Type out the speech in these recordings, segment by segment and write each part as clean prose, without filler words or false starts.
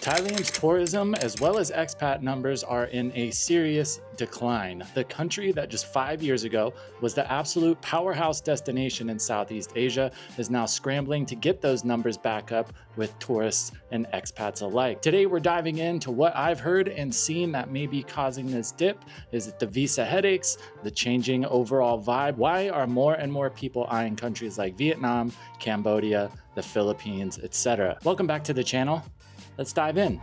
Thailand's tourism as well as expat numbers are in a serious decline. The country that just 5 years ago was the absolute powerhouse destination in Southeast Asia is now scrambling to get those numbers back up with tourists and expats alike. Today we're diving into what I've heard and seen that may be causing this dip. Is it the visa headaches, the changing overall vibe? Why are more and more people eyeing countries like Vietnam, Cambodia, the Philippines, etc.? Welcome back to the channel. Let's dive in.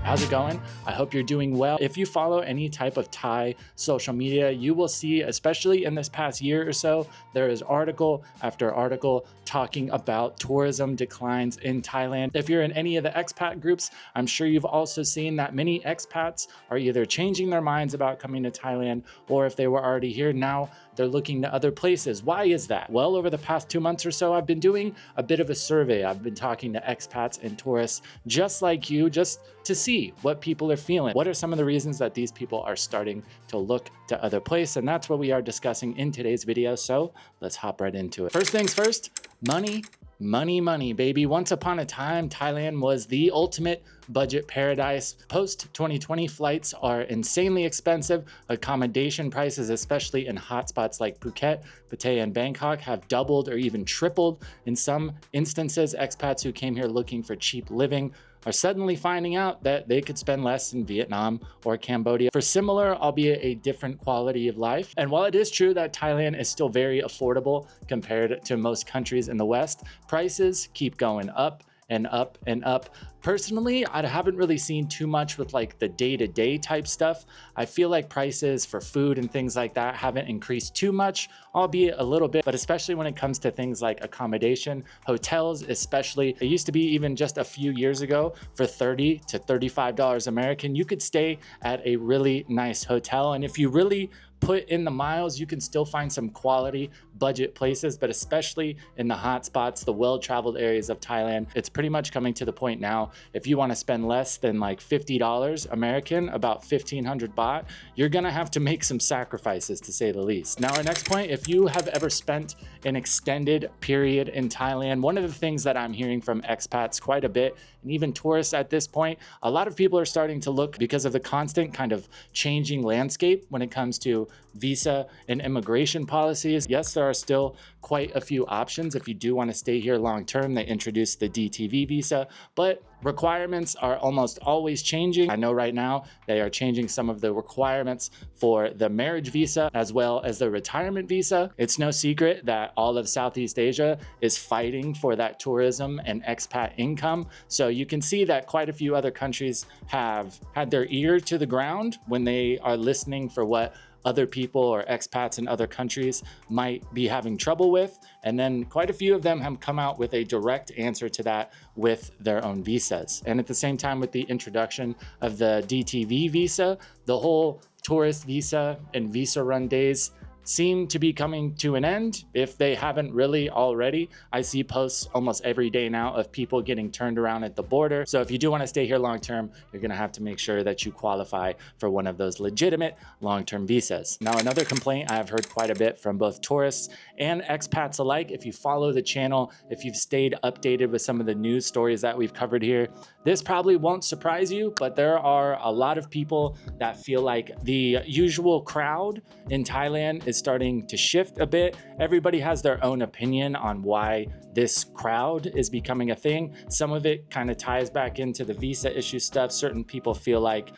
How's it going? I hope you're doing well. If you follow any type of Thai social media, you will see, especially in this past year or so, there is article after article talking about tourism declines in Thailand. If you're in any of the expat groups, I'm sure you've also seen that many expats are either changing their minds about coming to Thailand, or if they were already here, now they're looking to other places. Why is that? Well, over the past 2 months or so, I've been doing a bit of a survey. I've been talking to expats and tourists just like you, just to see what people are feeling. What are some of the reasons that these people are starting to look to other places? And that's what we are discussing in today's video. So let's hop right into it. First things first, money. Money, baby. Once upon a time, Thailand was the ultimate budget paradise. Post 2020 flights are insanely expensive. Accommodation prices, especially in hotspots like Phuket, Pattaya, and Bangkok, have doubled or even tripled. In some instances, expats who came here looking for cheap living are suddenly finding out that they could spend less in Vietnam or Cambodia for similar, albeit a different quality of life. And while it is true that Thailand is still very affordable compared to most countries in the West, prices keep going up and up and up. Personally, I haven't really seen too much with like the day-to-day type stuff. I feel like prices for food and things like that haven't increased too much, albeit a little bit, but especially when it comes to things like accommodation, hotels especially. It used to be even just a few years ago for $30 to $35 American, you could stay at a really nice hotel. And if you really put in the miles, you can still find some quality budget places, but especially in the hot spots, the well-traveled areas of Thailand, it's pretty much coming to the point now, if you want to spend less than like $50 American, about 1,500 baht, you're gonna have to make some sacrifices, to say the least. Now, our next point, if you have ever spent an extended period in Thailand, one of the things that I'm hearing from expats quite a bit, and even tourists at this point, a lot of people are starting to look, because of the constant kind of changing landscape when it comes to visa and immigration policies. Yes, there are still quite a few options. If you do want to stay here long term, they introduced the DTV visa, but requirements are almost always changing. I know right now they are changing some of the requirements for the marriage visa as well as the retirement visa. It's no secret that all of Southeast Asia is fighting for that tourism and expat income. So you can see that quite a few other countries have had their ear to the ground when they are listening for what other people or expats in other countries might be having trouble with. And then quite a few of them have come out with a direct answer to that with their own visas. And at the same time, with the introduction of the DTV visa, the whole tourist visa and visa run days seem to be coming to an end, if they haven't really already. I see posts almost every day now of people getting turned around at the border. So if you do want to stay here long term, you're going to have to make sure that you qualify for one of those legitimate long-term visas. Now, another complaint I've heard quite a bit from both tourists and expats alike, if you follow the channel, if you've stayed updated with some of the news stories that we've covered here, this probably won't surprise you, but there are a lot of people that feel like the usual crowd in Thailand is starting to shift a bit. Everybody has their own opinion on why this crowd is becoming a thing. Some of it kind of ties back into the visa issue stuff. Certain people feel like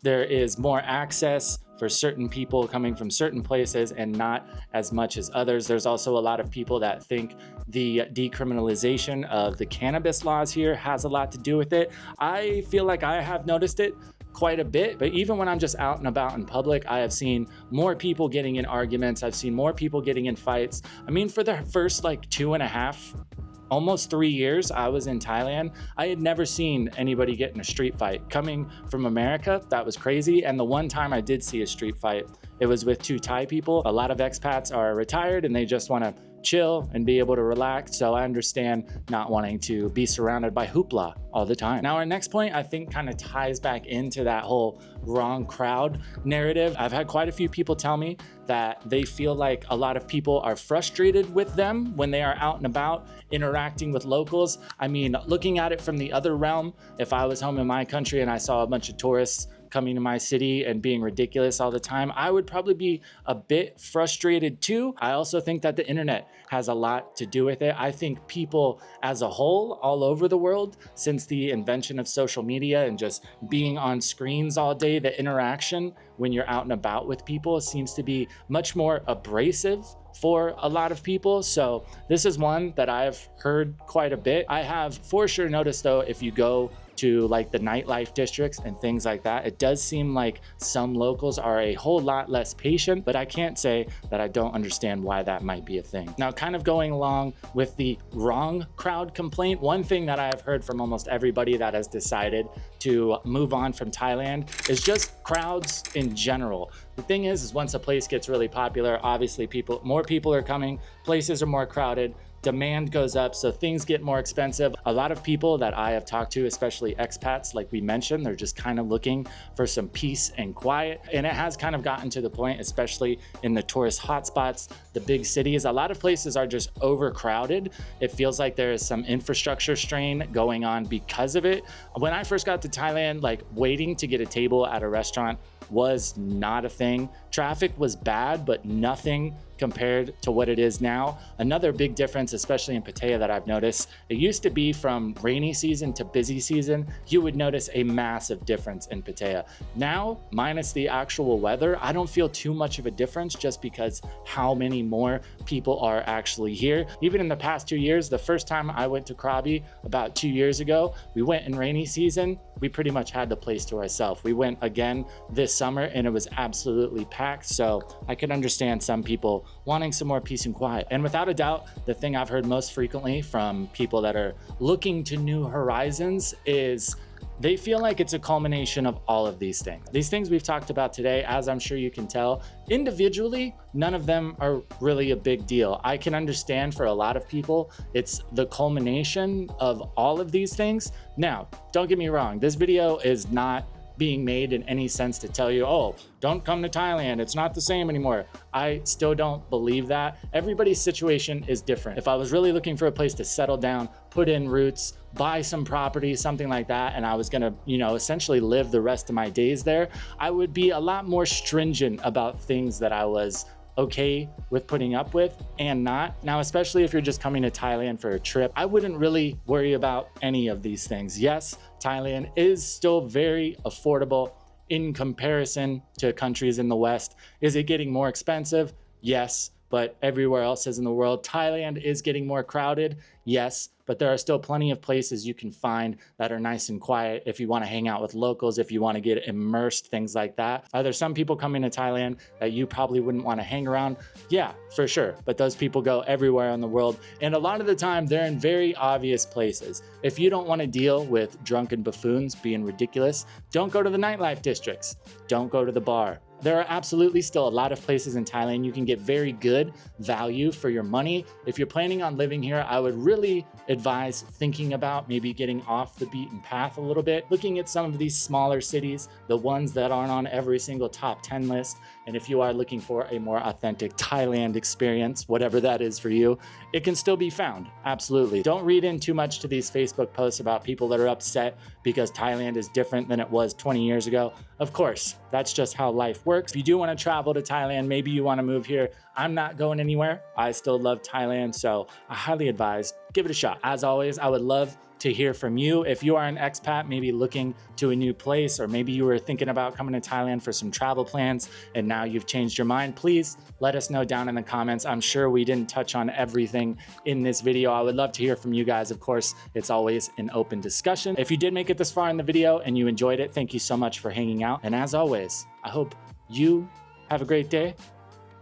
there is more access for certain people coming from certain places and not as much as others. There's also a lot of people that think the decriminalization of the cannabis laws here has a lot to do with it. I feel like I have noticed it quite a bit, but even when I'm just out and about in public, I have seen more people getting in arguments. I've seen more people getting in fights. I mean, for the first like 2.5, almost 3 years I was in Thailand, I had never seen anybody get in a street fight. Coming from America, that was crazy. And the one time I did see a street fight, it was with 2 Thai people. A lot of expats are retired and they just want to chill and be able to relax. So I understand not wanting to be surrounded by hoopla all the time. Now, our next point, I think, kind of ties back into that whole wrong crowd narrative. I've had quite a few people tell me that they feel like a lot of people are frustrated with them when they are out and about interacting with locals. I mean, looking at it from the other realm, if I was home in my country and I saw a bunch of tourists coming to my city and being ridiculous all the time, I would probably be a bit frustrated too. I also think that the internet has a lot to do with it. I think people as a whole all over the world, since the invention of social media and just being on screens all day, the interaction when you're out and about with people seems to be much more abrasive for a lot of people. So this is one that I've heard quite a bit. I have for sure noticed though, if you go to like the nightlife districts and things like that, it does seem like some locals are a whole lot less patient, but I can't say that I don't understand why that might be a thing. Now, kind of going along with the wrong crowd complaint, one thing that I have heard from almost everybody that has decided to move on from Thailand is just crowds in general. The thing is once a place gets really popular, obviously more people are coming, places are more crowded, demand goes up, so things get more expensive. A lot of people that I have talked to, especially expats, like we mentioned, they're just kind of looking for some peace and quiet. And it has kind of gotten to the point, especially in the tourist hotspots, the big cities, a lot of places are just overcrowded. It feels like there is some infrastructure strain going on because of it. When I first got to Thailand, like waiting to get a table at a restaurant was not a thing. Traffic was bad, but nothing compared to what it is now. Another big difference, especially in Pattaya, that I've noticed, it used to be from rainy season to busy season, you would notice a massive difference in Pattaya. Now, minus the actual weather, I don't feel too much of a difference just because how many more people are actually here. Even in the past 2 years, the first time I went to Krabi about 2 years ago, we went in rainy season, we pretty much had the place to ourselves. We went again this summer and it was absolutely packed. So I could understand some people wanting some more peace and quiet. And without a doubt, the thing I've heard most frequently from people that are looking to new horizons is they feel like it's a culmination of all of these things. These things we've talked about today, as I'm sure you can tell, individually, none of them are really a big deal. I can understand for a lot of people, it's the culmination of all of these things. Now, don't get me wrong, this video is not being made in any sense to tell you, oh, don't come to Thailand, it's not the same anymore. I still don't believe that. Everybody's situation is different. If I was really looking for a place to settle down, put in roots, buy some property, something like that, and I was gonna, essentially live the rest of my days there, I would be a lot more stringent about things that I was okay with putting up with and not. Now, especially if you're just coming to Thailand for a trip, I wouldn't really worry about any of these things. Yes, Thailand is still very affordable in comparison to countries in the West. Is it getting more expensive? Yes, but everywhere else is in the world. Thailand is getting more crowded, yes, but there are still plenty of places you can find that are nice and quiet if you want to hang out with locals, if you want to get immersed, things like that. Are there some people coming to Thailand that you probably wouldn't want to hang around? Yeah, for sure. But those people go everywhere in the world. And a lot of the time, they're in very obvious places. If you don't want to deal with drunken buffoons being ridiculous, don't go to the nightlife districts. Don't go to the bar. There are absolutely still a lot of places in Thailand you can get very good value for your money. If you're planning on living here, I would really advise thinking about maybe getting off the beaten path a little bit, looking at some of these smaller cities, the ones that aren't on every single top 10 list. And if you are looking for a more authentic Thailand experience, whatever that is for you, it can still be found. Absolutely. Don't read in too much to these Facebook posts about people that are upset because Thailand is different than it was 20 years ago. Of course, that's just how life works. If you do want to travel to Thailand, maybe you want to move here. I'm not going anywhere. I still love Thailand, so I highly advise, give it a shot. As always, I would love to hear from you. If you are an expat, maybe looking to a new place, or maybe you were thinking about coming to Thailand for some travel plans and now you've changed your mind, please let us know down in the comments. I'm sure we didn't touch on everything in this video. I would love to hear from you guys. Of course, it's always an open discussion. If you did make it this far in the video and you enjoyed it, thank you so much for hanging out. And as always, I hope you have a great day.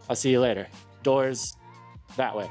I'll see you later. Doors that way.